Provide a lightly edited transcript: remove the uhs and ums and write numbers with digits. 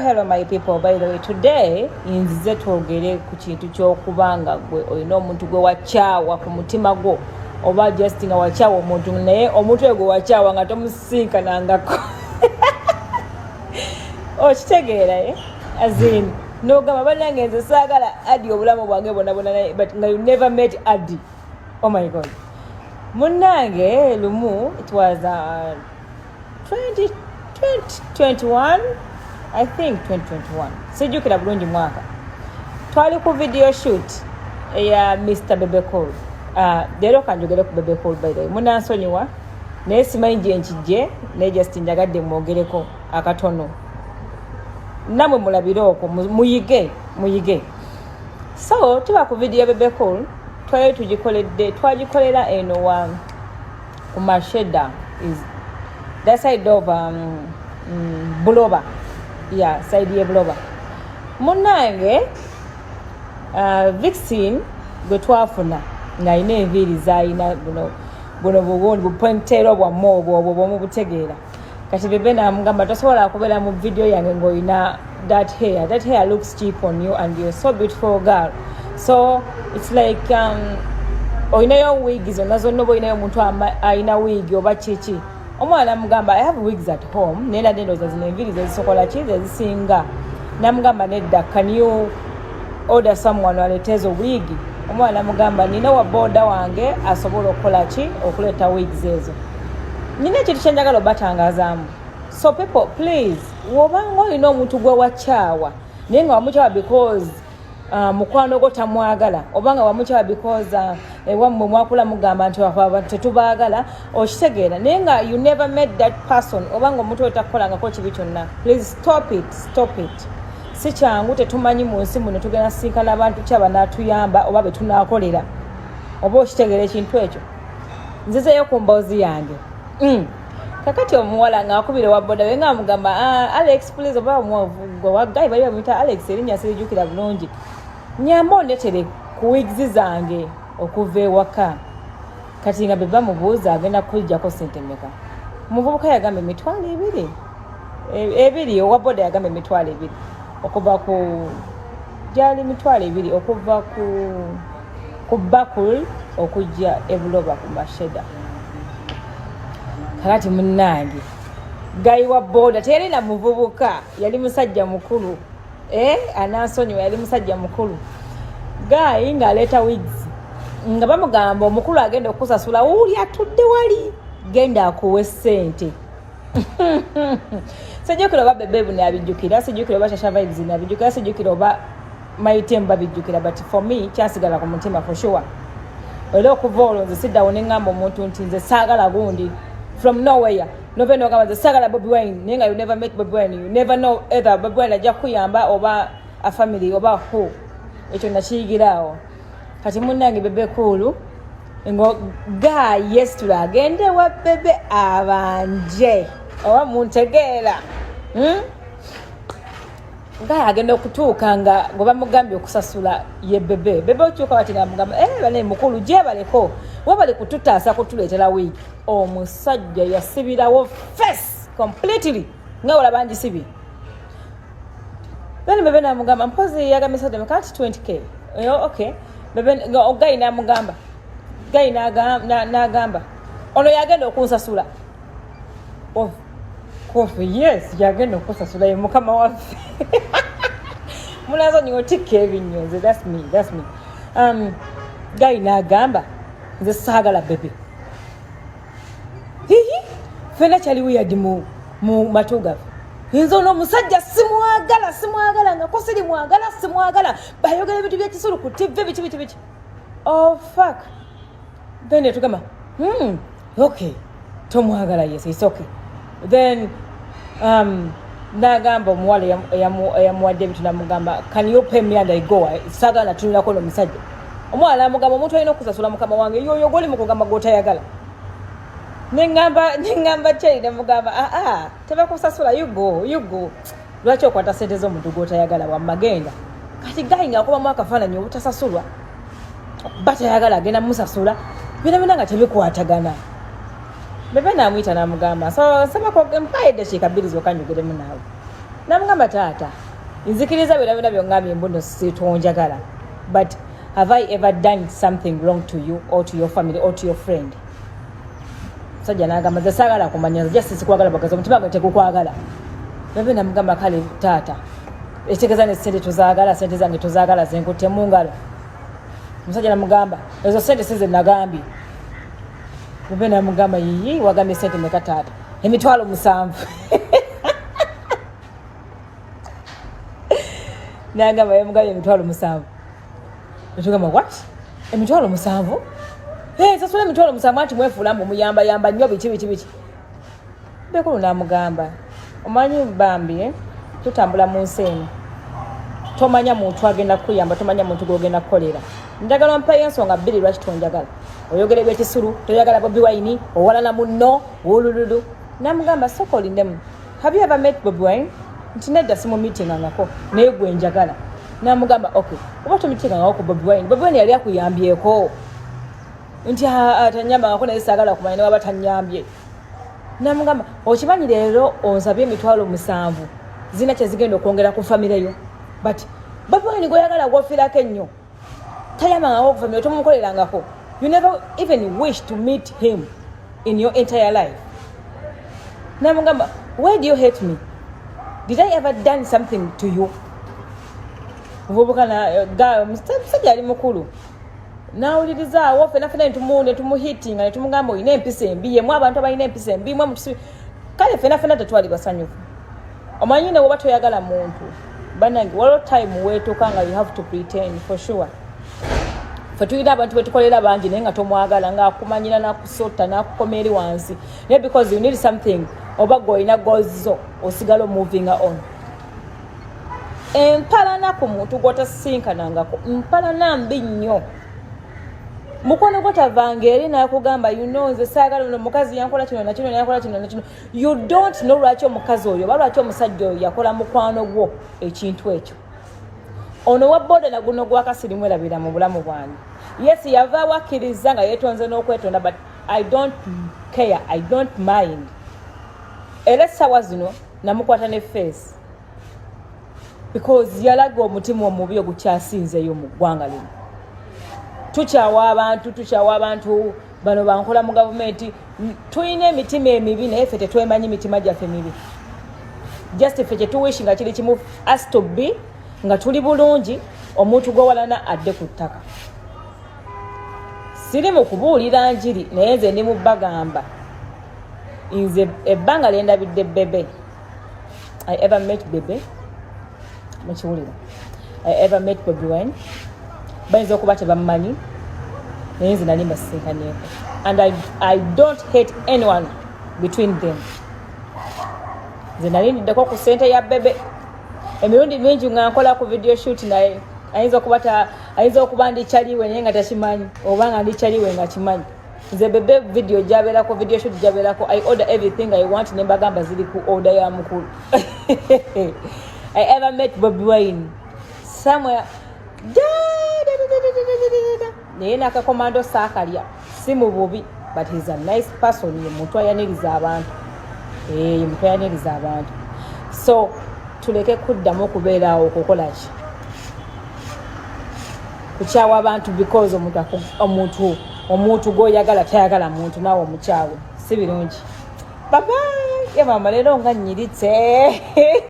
Hello my people. By the way, today nzize twogere ku kintu ky'okubanga gwe olina omuntu gwe wachaawa ku mutima gwo oba just nga wachaawa omuntu naye omuntu gwe wachaawa nga tomusinkanangako. Okitegeera as in n'ogamba bannange nze saagala Adi obulamu bwange bwonna naye but you never met Adi. Oh my god. Munnange lumu it was 2021 I think 2021 sijjukira bulungi mwaka twali ku video shoot ya Mr. Bebe Cole. Leero kanjogere ku Bebe Cole by the way. Munansonyiwa naye simanyi gye nkijje naye just njagadde mwogereko akatono namwe mulabire okwo muyige. So tuba ku video ya Bebe Cole twagikolera eno ku Masheda is that side of Buloba. Yeah, side ye Buloba. Munnange Vixen gwe twafuna nga ina enviiri zayina buno buwundi bupointero bwa mobo obwo mu butegeera. Kati Bebe namugamba tosobola kubeera mu video yange ng'oyina that hair looks cheap on you and you're so beautiful girl. So it's like oyinayo wig zonna oba oyinayo omuntu ayina wig oba kiki. Omwana namugamba I have wigs at home nenda ndoza zino enviiri zezisokola ki zezisinga. Namugamba nedda can you order someone aletezo wig. Omwana namugamba nina wa boda wange asobola okukola ki okuleta wigs ezo. Nina ekintu kyenjagala obatangazaamu. So people please wobanga olina omuntu gwe wachaawa naye nga wamukyawa because mukwano gwo tamwagala obanga wamukyawa because wammwe mwakula mugamba nti tetubaagala okitegeera naye nga you never met that person obanga omuntu otakukolangako kibi kyonna please stop it. Si kyangu tetumanyi mu nsi muno tugenda sinkana abantu kyaba n'atuyamba oba be tunaakolera oba okitegeera ekintu ekyo. Nzizeyo ku mboozi yange kakati omuwala ng'akubire wa boda we ng'amugamba Alex please oba waggayi bali bamuyita Alex erinnya sirijjukira bulungi nyamba ondetere ku wigs zange okuva ewaka. Kati nga Bebe bamubuuza agenda kujjako sente mmeka. Omuvubuka yagamba ebiri owa boda yagamba emitwalo 2 okuva ku gyali mitwalo 2 okuva ku Bakul okujja ebuloba ku Masheda. Kakati munnange gayi wa boda teyali na muvubuka yali musajja mukulu anansonyiwa yali musajja mukulu gayi ng'aleeta wigs nga bamugamba omukulu agenda okusasula uli atudde wali genda akuwe ssente. Sijjukira oba Bebe buno abijjukira, sijjukira oba Shasha Vibes abijjukira, sijjukira oba Maitemba abijjukira, but for me kyasigala ku mutima for sure. Era okuva olwo nze siddawo ne ngamba omuntu nti nze saagala gundi from nowhere. Noveno kama nze saagala Bobi Wine naye nga you never met Bobi Wine, you never know either Bobi Wine ajja kuyamba oba a family oba who. Ekyo nakiyigiraawo. Kati munnange Bebe Cole ngo yes tulagende wa Bebe abanje oba muntegeera nga agenda okutuuka nga ngoba mugambye okusasula ye Bebe okyuka bati nga mugamba bale mukulu gye baleko wabale kututaasa kutuleetera wiki. Omusajja yasibirawo face completely nga olaba njisibi. Bebe namugamba mpozi yagambisa kati 20k. Okay Bebe ogayi namugamba gayi n'agamba ono yagenda okunsasula. Yes yagenda okusasula ye mukama waffe. Munazo nyo tikke ebinyonze that's me. Gayi n'agamba nze saagala Bebe. Fena kyali weird mu matuga. Nze ono musajja simwagala nga kosiri simwagala bayogera ebintu by'ekisulu ku TV biki. Oh fuck. Then tugamba okay tomwagala yes it's okay. Then nagamba omuwala eyamuwadde ebintu namugamba can you pay me and I go sagala tunulako n'omusajja. Omuwala amugamba omuntu alina okusasula mukama wange yoyo goli mu kugamba gw'otayagala. Nengamba kyeri namugamba tebakusasula you go. Lwaki okwata sente z'omuntu gw'otayagala wammagenda. Kati gayi ng'akubamu akafaananyi obutasasulwa batayagala agenda musasula bina nga tebikwatagana. Bebe namuyita namugamba so nsaba ko empaide shika 2 zokanyugeremu naawe. namugamba taata nzikiriza byonna byongambye mbuno sitonjagala but have I ever done something wrong to you or to your family or to your friend? Sajja nagamba nze saagala kumanya nze just sikwagala bagaza omutima gwe tekukwagala. Bebe namugamba kale taata ekitegeza ne sente tuzaagala sente zange tuzaagala zenkutte mu ngalo. Musajja namugamba ezo sente size nagambye. Bebe namugamba yiyi wagambye sente meka taata? Emitwalo 7. Nagamba yamugambye emitwalo 7. Netugamba what? Emitwalo 7? Sasula emitwalo 7 anti mwefuulamu muyamba nnyo biki. Bekulu namugamba omanyi bambi tutambula mu nsi eno. Tomanya muntu agenda kuyamba, tomanya muntu gwogenda kukolera. Njagala mpayo ensonga 2 lwaki tonjagala. Oyogere byekisulu, toyagala Bobi Wine, owalana munno, olululu. Namugamba sokolindemu. Have you ever met Bobi Wine? Nti nedda simu meeting angako naye gwe njagala. Namugamba okay, oba tumitinga ngako Bobi Wine. Bobi Wine yali akuyambyeko. Nti atanyamba ngako naye saagala kumanya ne waba tanyambye. Namugamba okimanyi leero onsabye emitwalo 7 zina kye zigenda okwongera ku family yo. But Bobi Wine goyagala gwofirako ennyo. Tayamba ngako ku family tomukolerangako. You never even wish to meet him in your entire life. Namugamba why do you hate me? Did I ever done something to you? Vubukana ga musajja ali mukulu. Nawuliriza wo fena ne tumuhiting ne tumugamba oyina empisa embi ye mu abantu abalina empisa embi mwe mutusi kale fena tetwali basanyufu. Omanyi ne woba toyagala muntu banange what time wetukanga you have to pretend for sure. Fatuyina abantu betukolera bangi naye nga tomwagala nga akumanyira nakusota nakukomeri wansi. Yeah, because you need something oba goina gozo osigalo moving on. Empalana ku muntu gwotasinkanangako mpalana mbi nnyo. Mukono gotavangeri nakugamba you know nze saagala no mukazi yankola kino na kino yankola kino na kino. You don't know lwaki omukazi oyo oba lwaki omusajja oyo yakola mukwano gwo ekintu ekyo. Ono wa boda na guno gwa kasirimu erabira mu bulamu bwange. Yes, yava wakiriza nga yetonze n'okwetonda but I don't care, I don't mind. Era sawa zino namukwata ne face because yalaga omutima omubi ogukyasinzeyo mu ggwanga lino. Tukyawa abantu bano bankola mu gavumenti tuyina emitima emibi naye ffe tetwemanyi mitima gyaffe mibi. Just ffe kyetuwishi nga kiri kimu as to be nga tuli bulungi omuntu gw'owalana adde ku ttaka. Siri mu kubuulira njiri naye nze ndi mu bagamba nze ebbanga lyendabidde Bebe. I ever met Bebe mukiwulira. I ever met Bobi Wine. Bayinza okuba tebamumanyi naye nze nali mbasisinkanyeeko and I don't hate anyone between them. Nze nali ndiddeko ku ssente ya Bebe emirundi mingi nga nkola ku video shoot naye ayinza okuba ndikyaliwe naye nga takimanyi oba nga ndikyaliwe nga kimanyi. Nze Bebe video gyabeerako video shoot gyabeerako I order everything I want ne mbagamba ziri ku order ya mukulu. I ever met Bobi Wine somewhere naye nakakomando saakalya si mu bubi but he's a nice person. Ye muntu ayaniriza abantu. Muntu ayaniriza abantu. So tuleke kuddamu okubeeraawo okukola ki kukyawa abantu because omuntu gwoyagala tayagala muntu naawe omukyawe si birungi. Bye bye. Ye mama leero nga nnyiritse.